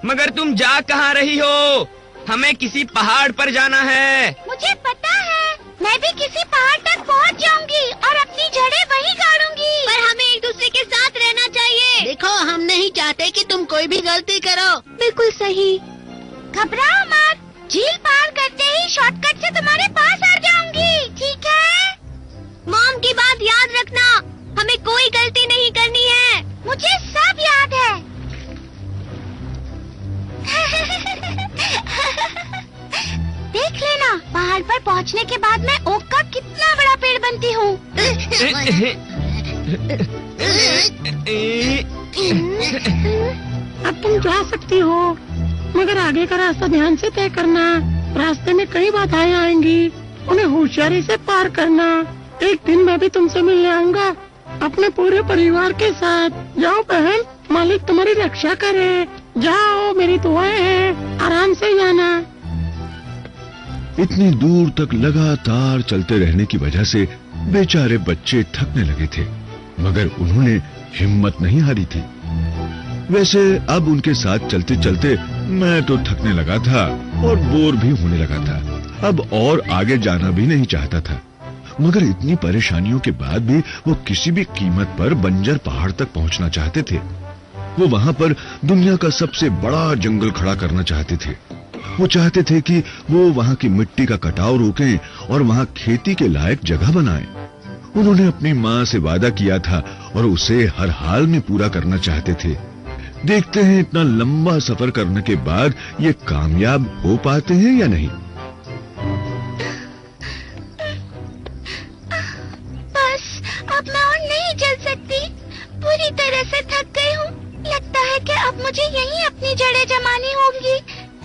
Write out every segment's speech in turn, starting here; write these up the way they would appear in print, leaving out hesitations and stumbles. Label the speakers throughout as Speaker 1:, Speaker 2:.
Speaker 1: मगर तुम जा कहाँ रही हो? हमें किसी पहाड़ पर जाना है।
Speaker 2: मुझे पता है, मैं भी किसी पहाड़ तक पहुंच जाऊंगी और अपनी जड़ें वहीं गाड़ूंगी। पर हमें एक दूसरे के साथ रहना चाहिए।
Speaker 3: देखो, हम नहीं चाहते कि तुम कोई भी गलती करो।
Speaker 2: बिल्कुल सही। घबराओ मत, झील पार करते ही शॉर्टकट से तुम्हारे पास आ जाऊंगी, ठीक है? मॉम की बात याद रखना, हमें कोई गलती नहीं करनी है। मुझे सब याद है। देख लेना, पहाड़ पर पहुंचने के बाद मैं ओक का कितना बड़ा पेड़ बनती हूँ।
Speaker 4: अब तुम जा सकती हो, मगर आगे का रास्ता ध्यान से तय करना। रास्ते में कई बाधाएं आएंगी, उन्हें होशियारी से पार करना। एक दिन मैं भी तुमसे मिलने आऊंगा अपने पूरे परिवार के साथ। जाओ बहन, मालिक तुम्हारी रक्षा करे। जाओ, मेरी दुआएं हैं, आराम से जाना।
Speaker 5: इतनी दूर तक लगातार चलते रहने की वजह से बेचारे बच्चे थकने लगे थे, मगर उन्होंने हिम्मत नहीं हारी थी। वैसे अब उनके साथ चलते चलते मैं तो थकने लगा था और बोर भी होने लगा था। अब और आगे जाना भी नहीं चाहता था, मगर इतनी परेशानियों के बाद भी वो किसी भी कीमत पर बंजर पहाड़ तक पहुंचना चाहते थे। वो वहां पर दुनिया का सबसे बड़ा जंगल खड़ा करना चाहते थे। वो चाहते थे कि वो वहां की मिट्टी का कटाव रोकें और वहां खेती के लायक जगह बनाएं। उन्होंने अपनी माँ से वादा किया था और उसे हर हाल में पूरा करना चाहते थे। देखते हैं इतना लंबा सफर करने के बाद ये कामयाब हो पाते हैं या नहीं।
Speaker 2: बस अब मैं और नहीं चल सकती, पूरी तरह से थक गई हूँ। लगता है कि अब मुझे यहीं अपनी जड़ें जमानी होंगी।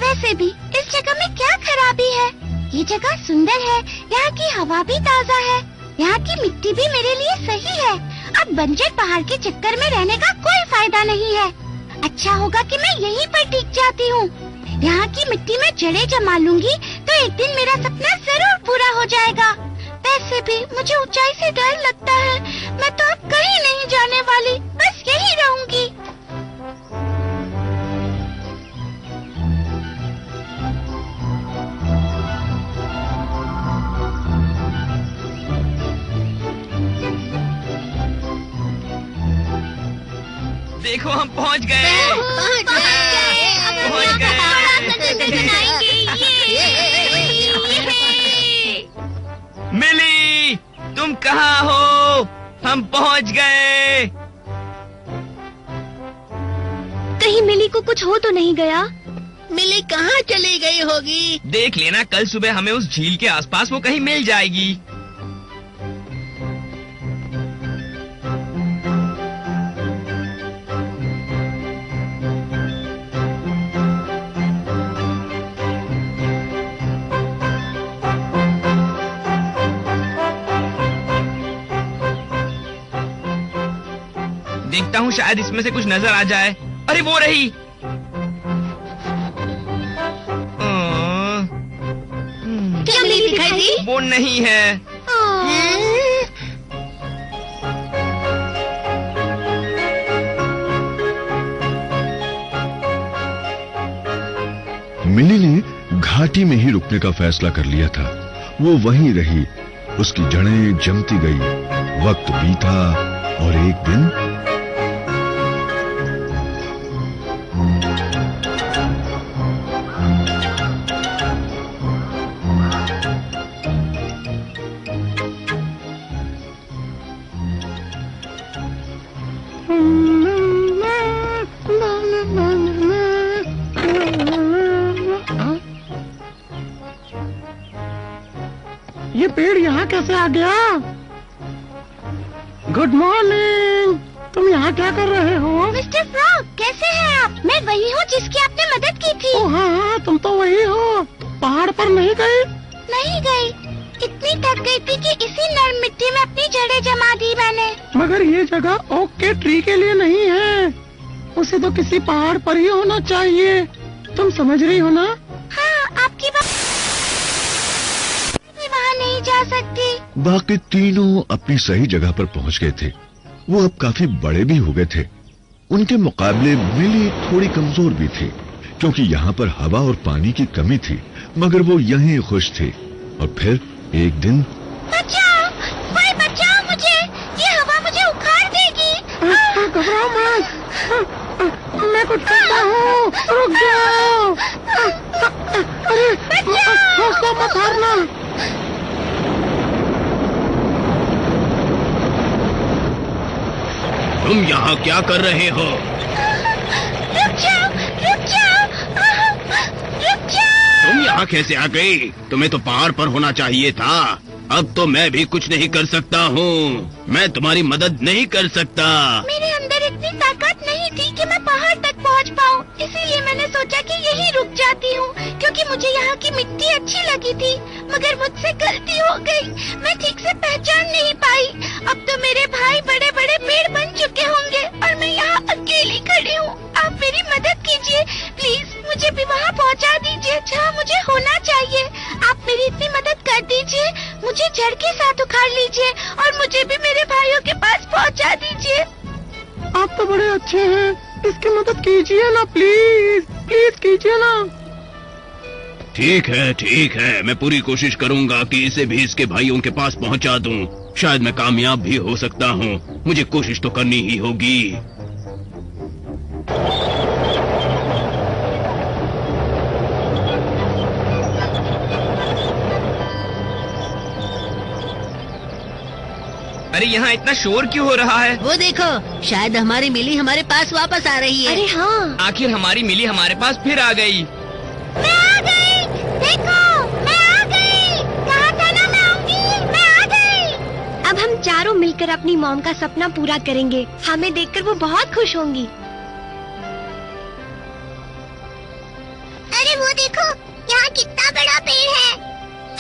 Speaker 2: वैसे भी इस जगह में क्या खराबी है? ये जगह सुंदर है, यहाँ की हवा भी ताज़ा है, यहाँ की मिट्टी भी मेरे लिए सही है। अब बंजर पहाड़ के चक्कर में रहने का कोई फायदा नहीं है। अच्छा होगा कि मैं यहीं पर टिक जाती हूँ। यहाँ की मिट्टी में जड़ें जमा लूंगी तो एक दिन मेरा सपना जरूर पूरा हो जाएगा। वैसे भी मुझे ऊंचाई से डर लगता है। मैं तो अब कहीं नहीं जाने वाली, बस यहीं रहूंगी।
Speaker 1: देखो, हम पहुंच गए।
Speaker 2: पहुंच गए।
Speaker 1: मिली, तुम कहाँ हो? हम पहुंच गए।
Speaker 2: कहीं मिली को कुछ हो तो नहीं गया?
Speaker 3: मिली कहाँ चली गई होगी?
Speaker 1: देख लेना, कल सुबह हमें उस झील के आसपास वो कहीं मिल जाएगी। देखता हूँ, शायद इसमें से कुछ नजर आ जाए। अरे वो रही।
Speaker 2: क्या मिली दिखाई दी?
Speaker 1: वो नहीं है।
Speaker 5: मिली ने घाटी में ही रुकने का फैसला कर लिया था। वो वहीं रही, उसकी जड़ें जमती गई। वक्त बीता और एक दिन
Speaker 4: ये पेड़ यहाँ कैसे आ गया? Good morning. तुम यहाँ क्या कर रहे हो?
Speaker 2: मिस्टर फ्रॉग, कैसे हैं आप? मैं वही हूँ जिसकी आपने मदद की थी।
Speaker 4: ओ हाँ, तुम तो वही हो। पहाड़ पर नहीं गई?
Speaker 2: नहीं गई, इतनी थक गई थी कि इसी नर्म मिट्टी में अपनी जड़ें जमा दी मैंने।
Speaker 4: मगर ये जगह ओक के ट्री के लिए नहीं है, उसे तो किसी पहाड़ पर ही होना चाहिए। तुम समझ रही हो ना?
Speaker 2: हाँ, आपकी बात। वहाँ नहीं जा सकती।
Speaker 5: बाकी तीनों अपनी सही जगह पर पहुंच गए थे। वो अब काफी बड़े भी हो गए थे। उनके मुकाबले मिली थोड़ी कमजोर भी थी, क्योंकि यहाँ पर हवा और पानी की कमी थी, मगर वो यहीं खुश थे। और फिर एक दिन
Speaker 2: बचाओ, कोई बचाओ मुझे, ये हवा मुझे उखाड़ देगी।
Speaker 4: घबराओ मत, मैं कुछ करता हूँ, रुक जाओ। अरे हौसला मत हारना।
Speaker 1: तुम यहाँ क्या कर रहे हो?
Speaker 2: रुक जाओ, रुक जाओ, रुक जाओ।
Speaker 1: तुम यहाँ कैसे आ गई? तुम्हें तो पहाड़ पर होना चाहिए था। अब तो मैं भी कुछ नहीं कर सकता हूँ। मैं तुम्हारी मदद नहीं कर सकता।
Speaker 2: मेरे अंदर इतनी ताकत नहीं थी कि मैं पहाड़ तक पहुँच पाऊँ, इसीलिए मैंने सोचा कि यहीं रुक जाती हूँ, क्योंकि मुझे यहाँ की मिट्टी अच्छी लगी थी। मगर मुझसे गलती हो गई, मैं ठीक से पहचान नहीं पाई। अब तो मेरे भाई बड़े बड़े पेड़ बन चुके होंगे और मैं यहाँ अकेली खड़ी हूँ। आप मेरी मदद कीजिए प्लीज, मुझे भी वहाँ पहुँचा दीजिए जहाँ मुझे होना चाहिए। आप मेरी इतनी मदद कर दीजिए, मुझे जड़ के साथ उखाड़ लीजिए और मुझे भी मेरे भाइयों के पास पहुँचा दीजिए।
Speaker 4: आप तो बड़े अच्छे हैं, इसकी मदद कीजिए ना प्लीज, प्लीज कीजिए ना।
Speaker 1: ठीक है, मैं पूरी कोशिश करूँगा कि इसे भी इसके भाइयों के पास पहुँचा दूँ। शायद मैं कामयाब भी हो सकता हूँ। मुझे कोशिश तो करनी ही होगी। अरे यहाँ इतना शोर क्यों हो रहा है?
Speaker 3: वो देखो, शायद हमारी मिली हमारे पास वापस आ रही है।
Speaker 2: अरे हाँ,
Speaker 1: आखिर हमारी मिली हमारे पास फिर आ गई।
Speaker 2: मैं आ गई, देखो मैं आ गई। कहा था ना मैं आऊंगी, मैं आ गई। अब हम चारों मिलकर अपनी मॉम का सपना पूरा करेंगे। हमें देखकर वो बहुत खुश होंगी। अरे वो देखो, यहाँ कितना बड़ा पेड़ है।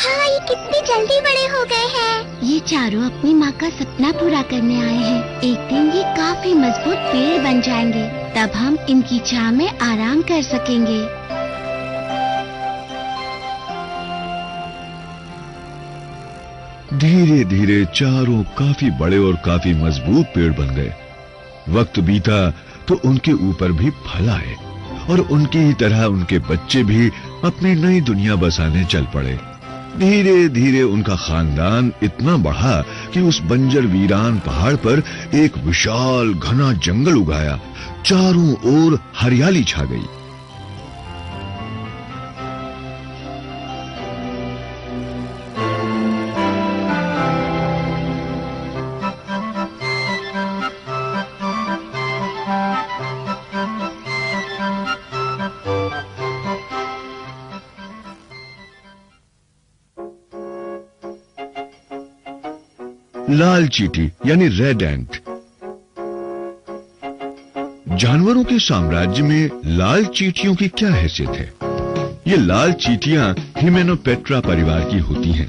Speaker 2: हाँ, ये कितनी जल्दी बड़े हो गए हैं। ये चारों अपनी माँ का सपना पूरा करने आए हैं। एक दिन ये काफी मजबूत पेड़ बन जाएंगे, तब हम इनकी छांव में आराम कर सकेंगे।
Speaker 5: धीरे धीरे चारों काफी बड़े और काफी मजबूत पेड़ बन गए। वक्त बीता तो उनके ऊपर भी फल आए और उनकी ही तरह उनके बच्चे भी अपनी नई दुनिया बसाने चल पड़े। धीरे धीरे उनका खानदान इतना बढ़ा कि उस बंजर वीरान पहाड़ पर एक विशाल घना जंगल उगाया। चारों ओर हरियाली छा गई। लाल चींटी यानी रेड एंट। जानवरों के साम्राज्य में लाल चींटियों की क्या हैसियत है? ये लाल चींटियां हिमेनोपेट्रा परिवार की होती हैं।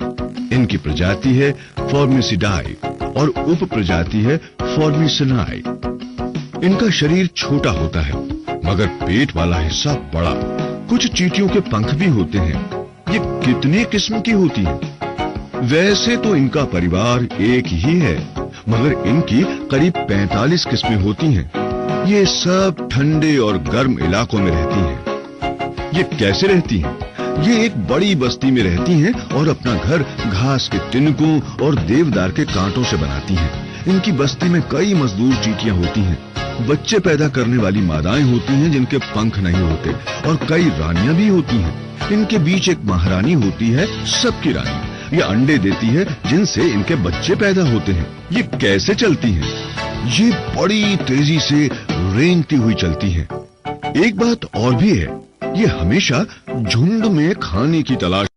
Speaker 5: इनकी प्रजाति है फॉर्मिसिडाई और उप प्रजाति है फॉर्मिसनाई। इनका शरीर छोटा होता है मगर पेट वाला हिस्सा बड़ा। कुछ चींटियों के पंख भी होते हैं। ये कितने किस्म की होती हैं? वैसे तो इनका परिवार एक ही है, मगर इनकी करीब 45 किस्में होती हैं। ये सब ठंडे और गर्म इलाकों में रहती हैं। ये कैसे रहती हैं? ये एक बड़ी बस्ती में रहती हैं और अपना घर घास के तिनकों और देवदार के कांटों से बनाती हैं। इनकी बस्ती में कई मजदूर चींटियां होती हैं। बच्चे पैदा करने वाली मादाएं होती हैं जिनके पंख नहीं होते और कई रानियां भी होती हैं। इनके बीच एक महारानी होती है, सबकी रानी। ये अंडे देती है जिनसे इनके बच्चे पैदा होते हैं। ये कैसे चलती हैं? ये बड़ी तेजी से रेंगती हुई चलती हैं। एक बात और भी है, ये हमेशा झुंड में खाने की तलाश